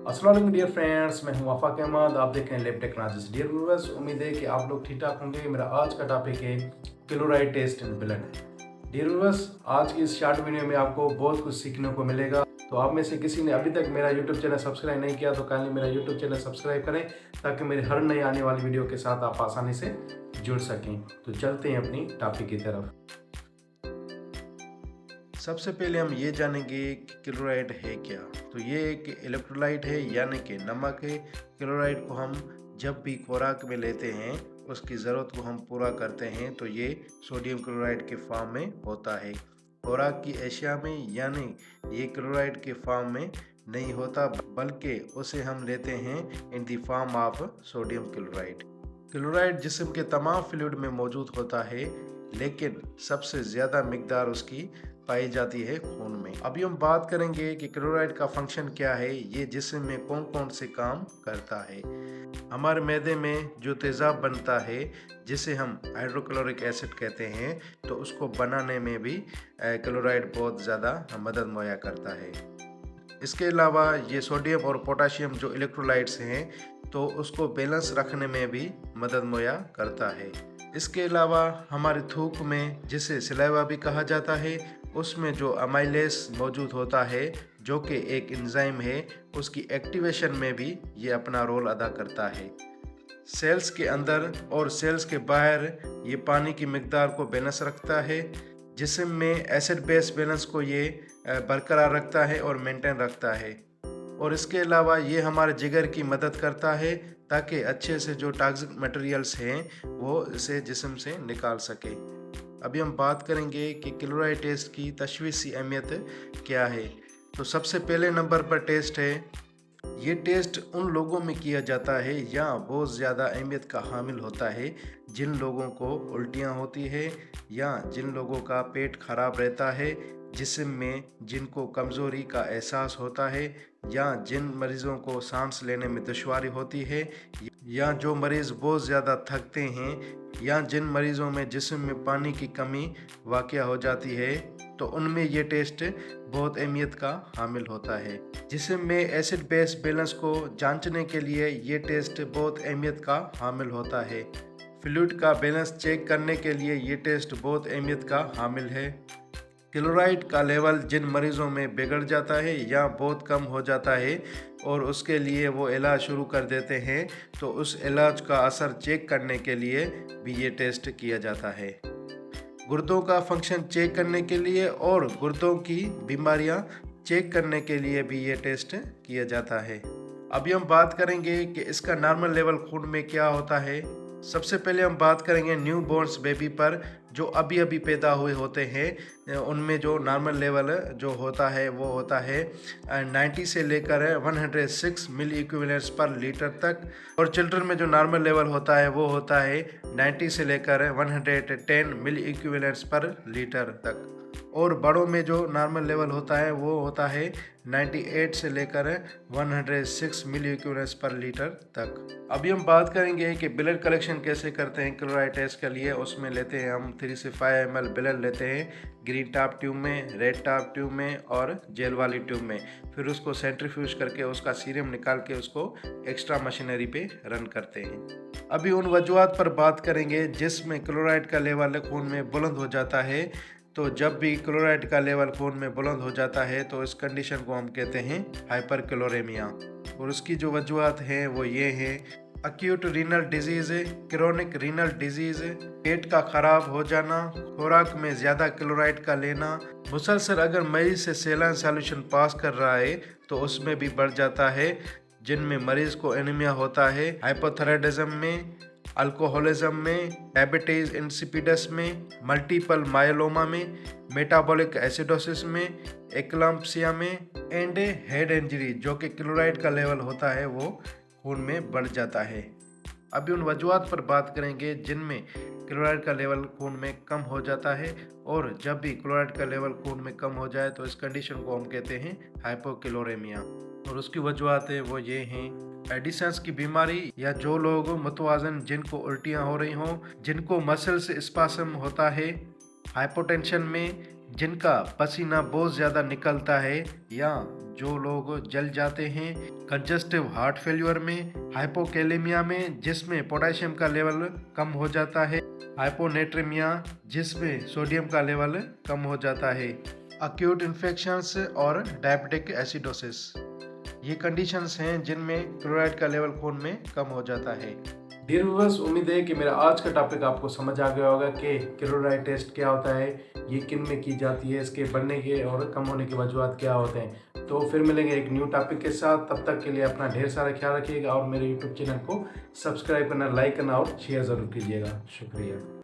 अस्सलाम वालेकुम dear friends, मैं हूं आफाक अहमद। आप देख रहे हैं लैब टेक्नोलॉजीज। डियर व्यूअर्स, उम्मीद है कि आप लोग ठीक ठाक होंगे। मेरा आज का टॉपिक है chloride test in blood. Dear viewers, आज की इस शॉर्ट वीडियो में आपको बहुत कुछ सीखने को मिलेगा। तो आप में से किसी ने अभी तक मेरा यूट्यूब चैनल सब्सक्राइब नहीं किया तो काइंडली मेरा यूट्यूब चैनल सब्सक्राइब करें, ताकि मेरे हर नई आने वाली वीडियो के साथ आप आसानी से जुड़ सकें। तो चलते हैं अपनी टॉपिक की तरफ। सबसे पहले हम ये जानेंगे कि क्लोराइड है क्या। तो ये एक इलेक्ट्रोलाइट है, यानी कि नमक है। क्लोराइड को हम जब भी खुराक में लेते हैं, उसकी ज़रूरत को हम पूरा करते हैं, तो ये सोडियम क्लोराइड के फॉर्म में होता है। खुराक की अशिया में यानी ये क्लोराइड के फॉर्म में नहीं होता, बल्कि उसे हम लेते हैं in the form of sodium chloride. Chloride जिस्म के तमाम फ्लूइड में मौजूद होता है, लेकिन सबसे ज़्यादा मिकदार उसकी पाई जाती है खून में। अभी हम बात करेंगे कि क्लोराइड का फंक्शन क्या है, ये जिस्म में कौन कौन से काम करता है। हमारे मैदे में जो तेज़ाब बनता है, जिसे हम हाइड्रोक्लोरिक एसिड कहते हैं, तो उसको बनाने में भी क्लोराइड बहुत ज़्यादा मदद मुहैया करता है। इसके अलावा ये सोडियम और पोटाशियम जो इलेक्ट्रोलाइट्स हैं, तो उसको बैलेंस रखने में भी मदद मुहैया करता है। इसके अलावा हमारे थूक में, जिसे सलाइवा भी कहा जाता है, उसमें जो अमाइलेस मौजूद होता है, जो कि एक एंजाइम है, उसकी एक्टिवेशन में भी ये अपना रोल अदा करता है। सेल्स के अंदर और सेल्स के बाहर ये पानी की मिकदार को बैलेंस रखता है। जिस्म में एसिड बेस बैलेंस को ये बरकरार रखता है और मेंटेन रखता है। और इसके अलावा ये हमारे जिगर की मदद करता है, ताकि अच्छे से जो टॉक्सिक मटेरियल्स हैं वो इसे जिस्म से निकाल सके। अभी हम बात करेंगे कि क्लोराइड टेस्ट की तशख़ीसी अहमियत क्या है। तो सबसे पहले नंबर पर टेस्ट है। ये टेस्ट उन लोगों में किया जाता है या बहुत ज़्यादा अहमियत का हामिल होता है, जिन लोगों को उल्टियाँ होती है, या जिन लोगों का पेट खराब रहता है, जिस्म में जिनको कमज़ोरी का एहसास होता है, या जिन मरीज़ों को सांस लेने में दुश्वारी होती है, या जो मरीज़ बहुत ज़्यादा थकते हैं, या जिन मरीज़ों में जिस्म में पानी की कमी वाक़या हो जाती है, तो उनमें ये टेस्ट बहुत अहमियत का हामिल होता है। जिस्म में एसिड बेस बैलेंस को जांचने के लिए ये टेस्ट बहुत अहमियत का हामिल होता है। फ्लूइड का बैलेंस चेक करने के लिए ये टेस्ट बहुत अहमियत का हामिल है। क्लोराइड का लेवल जिन मरीज़ों में बिगड़ जाता है या बहुत कम हो जाता है और उसके लिए वो इलाज शुरू कर देते हैं, तो उस इलाज का असर चेक करने के लिए भी ये टेस्ट किया जाता है। गुर्दों का फंक्शन चेक करने के लिए और गुर्दों की बीमारियां चेक करने के लिए भी ये टेस्ट किया जाता है। अभी हम बात करेंगे कि इसका नॉर्मल लेवल खून में क्या होता है। सबसे पहले हम बात करेंगे न्यू बॉर्न्स बेबी पर, जो अभी अभी पैदा हुए होते हैं। उनमें जो नॉर्मल लेवल जो होता है वो होता है 90 से लेकर 106 मिली इक्विवेलेंट्स पर लीटर तक। और चिल्ड्रन में जो नॉर्मल लेवल होता है वो होता है 90 से लेकर 110 मिली इक्विवेलेंट्स पर लीटर तक। और बड़ों में जो नॉर्मल लेवल होता है वो होता है 98 से लेकर 106 मिली इक्विवेलेंट्स पर लीटर तक। अभी हम बात करेंगे कि ब्लड कलेक्शन कैसे करते हैं क्लोराइड टेस्ट के लिए। उसमें लेते हैं हम 3 से 5 ml ब्लड लेते हैं, ग्रीन टॉप ट्यूब में, रेड टॉप ट्यूब में और जेल वाली ट्यूब में। फिर उसको सेंट्रीफ्यूज करके उसका सीरम निकाल के उसको एक्स्ट्रा मशीनरी पे रन करते हैं। अभी उन वजूहात पर बात करेंगे जिसमें क्लोराइड का लेवल खून में बुलंद हो जाता है। तो जब भी क्लोराइड का लेवल खून में बुलंद हो जाता है, तो इस कंडीशन को हम कहते हैं हाइपरक्लोरेमिया। और उसकी जो वजूहात हैं वो ये हैं: acute renal disease, chronic renal disease, पेट का खराब हो जाना, खुराक में ज़्यादा क्लोराइड का लेना, मुसलसल अगर मरीज से सैलाइन सॉल्यूशन पास कर रहा है तो उसमें भी बढ़ जाता है, जिनमें मरीज को एनीमिया होता है, हाइपोथायराइडिज्म में, अल्कोहलिज्म में, डायबिटीज इंसिपिडस में, मल्टीपल मायोलोमा में, मेटाबॉलिक एसिडोसिस में, एक्लम्पसिया में एंड हेड इंजरी, जो कि क्लोराइड का लेवल होता है वो खून में बढ़ जाता है। अभी उन वजूहात पर बात करेंगे जिनमें क्लोराइड का लेवल खून में कम हो जाता है। और जब भी क्लोराइड का लेवल खून में कम हो जाए तो इस कंडीशन को हम कहते हैं हाइपोक्लोरेमिया। और उसकी वजूहात है वो ये हैं: एडिसन्स की बीमारी, या जो लोग मुतवाजन जिनको उल्टियाँ हो रही हों, जिनको मसल्स स्पासम होता है, हाइपोटेंशन में, जिनका पसीना बहुत ज़्यादा निकलता है, या जो लोग जल जाते हैं, कंजस्टिव हार्ट फेल्यूर में, हाइपोकैलेमिया में जिसमें पोटेशियम का लेवल कम हो जाता है, हाइपोनेट्रेमिया जिसमें सोडियम का लेवल कम हो जाता है, अक्यूट इन्फेक्शंस और डायबिटिक एसिडोसिस। ये कंडीशंस हैं जिनमें क्लोराइड का लेवल खून में कम हो जाता है। डियर व्यूअर्स, उम्मीद है कि मेरा आज का टॉपिक आपको समझ आ गया होगा कि क्लोराइड टेस्ट क्या होता है, ये किन में की जाती है, इसके बढ़ने के और कम होने के वजूहत क्या होते हैं। तो फिर मिलेंगे एक न्यू टॉपिक के साथ। तब तक के लिए अपना ढेर सारा ख्याल रखिएगा और मेरे यूट्यूब चैनल को सब्सक्राइब करना, लाइक करना और शेयर ज़रूर कीजिएगा। शुक्रिया।